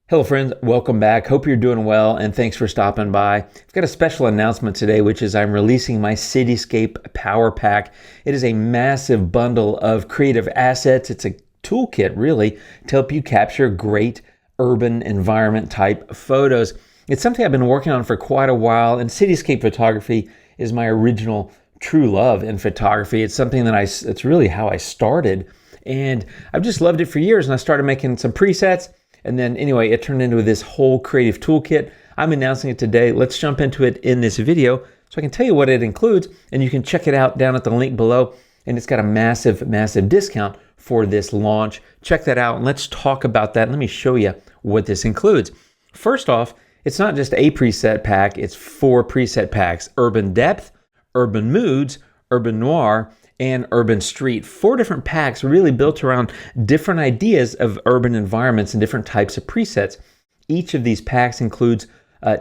Hello friends, welcome back. Hope you're doing well and thanks for stopping by. I've got a special announcement today, which is I'm releasing my Cityscape Power Pack. It is a massive bundle of creative assets. It's a toolkit really to help you capture great urban environment type photos. It's something I've been working on for quite a while, and cityscape photography is my original true love in photography. It's something that it's really how I started, and I've just loved it for years, and I started making some presets. And then anyway, it turned into this whole creative toolkit. I'm announcing it today. Let's jump into it in this video so I can tell you what it includes, and you can check it out down at the link below. And it's got a massive, massive discount for this launch. Check that out and let's talk about that. Let me show you what this includes. First off, it's not just a preset pack, it's 4 preset packs: urban depth, urban moods, urban noir, and urban street. 4 different packs really built around different ideas of urban environments and different types of presets. Each of these packs includes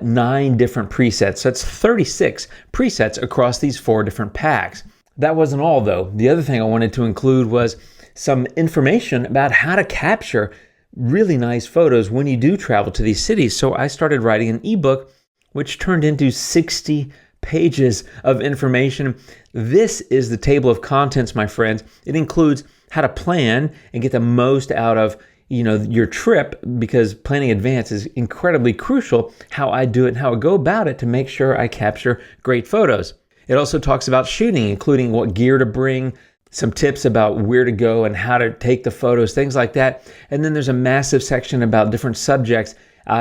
9 different presets. So that's 36 presets across these 4 different packs. That wasn't all though. The other thing I wanted to include was some information about how to capture really nice photos when you do travel to these cities. So I started writing an ebook, which turned into 60 pages of information. This is the table of contents, my friends. It includes how to plan and get the most out of your trip, because planning in advance is incredibly crucial. How I do it and how I go about it to make sure I capture great photos. It also talks about shooting, including what gear to bring, some tips about where to go and how to take the photos, things like that. And then there's a massive section about different subjects,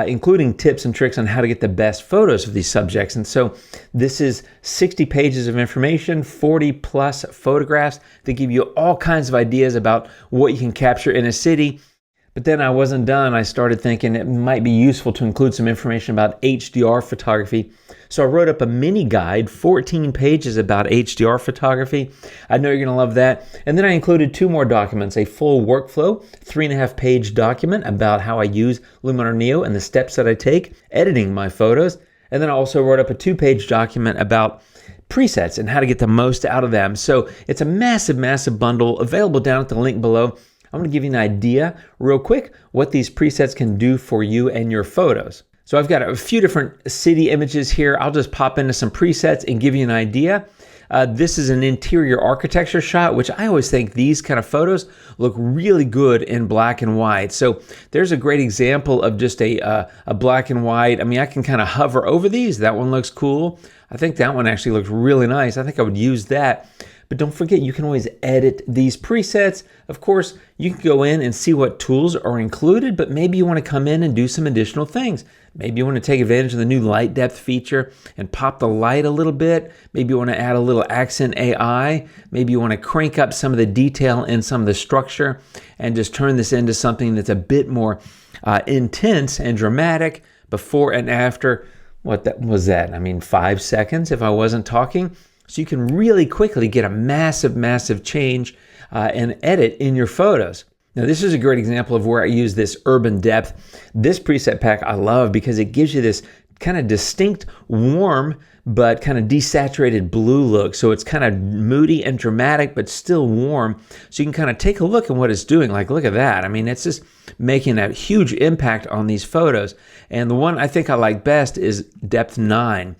including tips and tricks on how to get the best photos of these subjects. And so this is 60 pages of information, 40 plus photographs that give you all kinds of ideas about what you can capture in a city. But then I wasn't done. I started thinking it might be useful to include some information about HDR photography. So I wrote up a mini guide, 14 pages about HDR photography. I know you're going to love that. And then I included 2 more documents: a full workflow, 3.5-page document about how I use Luminar Neo and the steps that I take editing my photos. And then I also wrote up a 2-page document about presets and how to get the most out of them. So it's a massive, massive bundle available down at the link below. I'm going to give you an idea real quick what these presets can do for you and your photos. So I've got a few different city images here. I'll just pop into some presets and give you an idea. This is an interior architecture shot, which I always think these kind of photos look really good in black and white. So there's a great example of just a black and white. I mean, I can kind of hover over these. That one looks cool. I think that one actually looks really nice. I think I would use that. But don't forget, you can always edit these presets. Of course, you can go in and see what tools are included, but maybe you want to come in and do some additional things. Maybe you want to take advantage of the new light depth feature and pop the light a little bit. Maybe you want to add a little accent AI. Maybe you want to crank up some of the detail and some of the structure and just turn this into something that's a bit more intense and dramatic before and after. What was that? I mean, 5 seconds if I wasn't talking. So you can really quickly get a massive, massive change and edit in your photos. Now, this is a great example of where I use this urban depth. This preset pack I love because it gives you this kind of distinct, warm, but kind of desaturated blue look. So it's kind of moody and dramatic, but still warm. So you can kind of take a look at what it's doing. Like, look at that. I mean, it's just making a huge impact on these photos. And the one I think I like best is depth 9.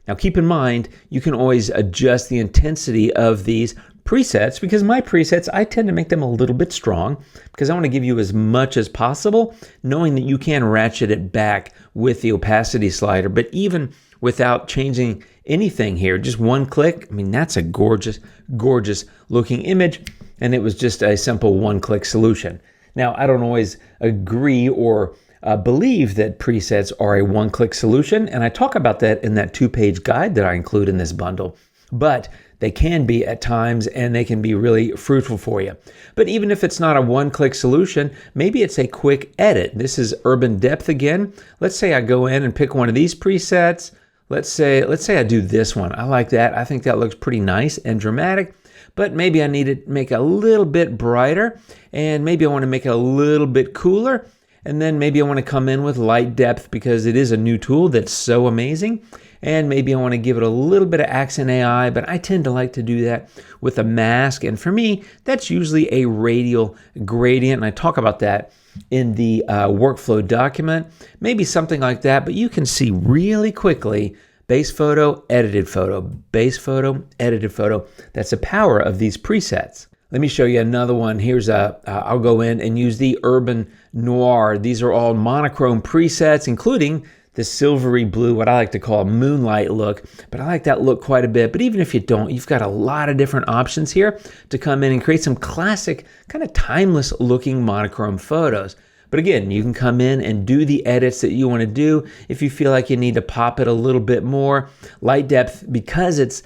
Now keep in mind, you can always adjust the intensity of these presets, because my presets, I tend to make them a little bit strong because I want to give you as much as possible, knowing that you can ratchet it back with the opacity slider. But even without changing anything here, just one click, I mean, that's a gorgeous, gorgeous looking image. And it was just a simple one-click solution. Now, I don't always agree or believe that presets are a one-click solution, and I talk about that in that 2-page guide that I include in this bundle, but they can be at times, and they can be really fruitful for you. But even if it's not a one-click solution, maybe it's a quick edit. This is urban depth again. Let's say I go in and pick one of these presets. Let's say I do this one. I like that. I think that looks pretty nice and dramatic. But maybe I need to make it a little bit brighter, and maybe I want to make it a little bit cooler. And then maybe I want to come in with light depth because it is a new tool that's so amazing. And maybe I want to give it a little bit of accent AI, but I tend to like to do that with a mask. And for me, that's usually a radial gradient. And I talk about that in the workflow document, maybe something like that, but you can see really quickly base photo, edited photo, base photo, edited photo. That's the power of these presets. Let me show you another one. Here's I'll go in and use the Urban Noir. These are all monochrome presets, including the silvery blue, what I like to call a moonlight look, but I like that look quite a bit. But even if you don't, you've got a lot of different options here to come in and create some classic, kind of timeless looking monochrome photos. But again, you can come in and do the edits that you want to do. If you feel like you need to pop it a little bit more, light depth, because it's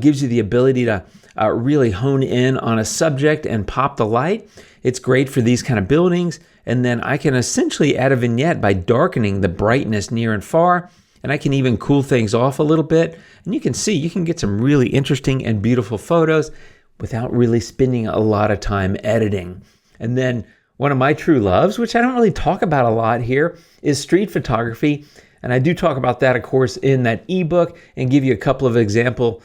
gives you the ability to really hone in on a subject and pop the light. It's great for these kind of buildings. And then I can essentially add a vignette by darkening the brightness near and far. And I can even cool things off a little bit. And you can see, you can get some really interesting and beautiful photos without really spending a lot of time editing. And then one of my true loves, which I don't really talk about a lot here, is street photography. And I do talk about that, of course, in that ebook and give you a couple of example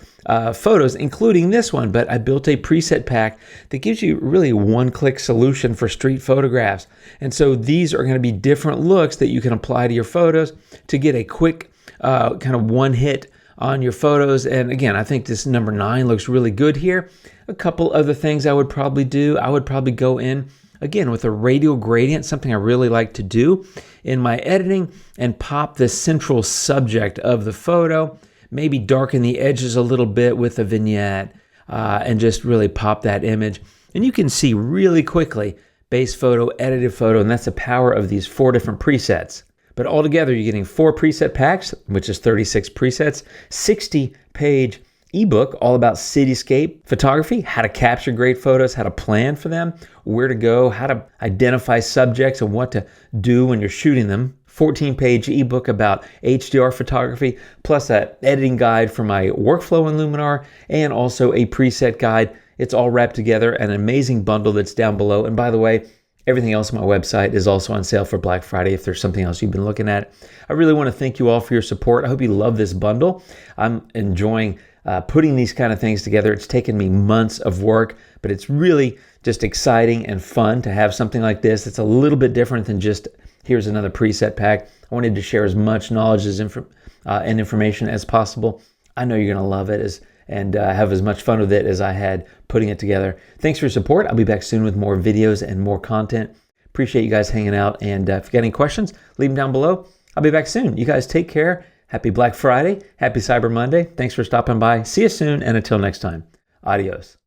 photos, including this one. But I built a preset pack that gives you really one-click solution for street photographs. And so these are going to be different looks that you can apply to your photos to get a quick kind of one hit on your photos. And again, I think this number 9 looks really good here. A couple other things I would probably do. I would probably go in again with a radial gradient, something I really like to do in my editing, and pop the central subject of the photo, maybe darken the edges a little bit with a vignette, and just really pop that image. And you can see really quickly base photo, edited photo, and that's the power of these 4 different presets. But altogether, you're getting 4 preset packs, which is 36 presets, 60-page ebook all about cityscape photography, how to capture great photos, how to plan for them, where to go, how to identify subjects and what to do when you're shooting them. 14-page ebook about HDR photography, plus an editing guide for my workflow in Luminar, and also a preset guide. It's all wrapped together, an amazing bundle that's down below. And by the way, everything else on my website is also on sale for Black Friday if there's something else you've been looking at. I really want to thank you all for your support. I hope you love this bundle. I'm enjoying putting these kind of things together. It's taken me months of work, but it's really just exciting and fun to have something like this. It's a little bit different than just here's another preset pack. I wanted to share as much knowledge and information as possible. I know you're going to love it and have as much fun with it as I had putting it together. Thanks for your support. I'll be back soon with more videos and more content. Appreciate you guys hanging out. And if you got any questions, leave them down below. I'll be back soon. You guys take care. Happy Black Friday. Happy Cyber Monday. Thanks for stopping by. See you soon. And until next time, adios.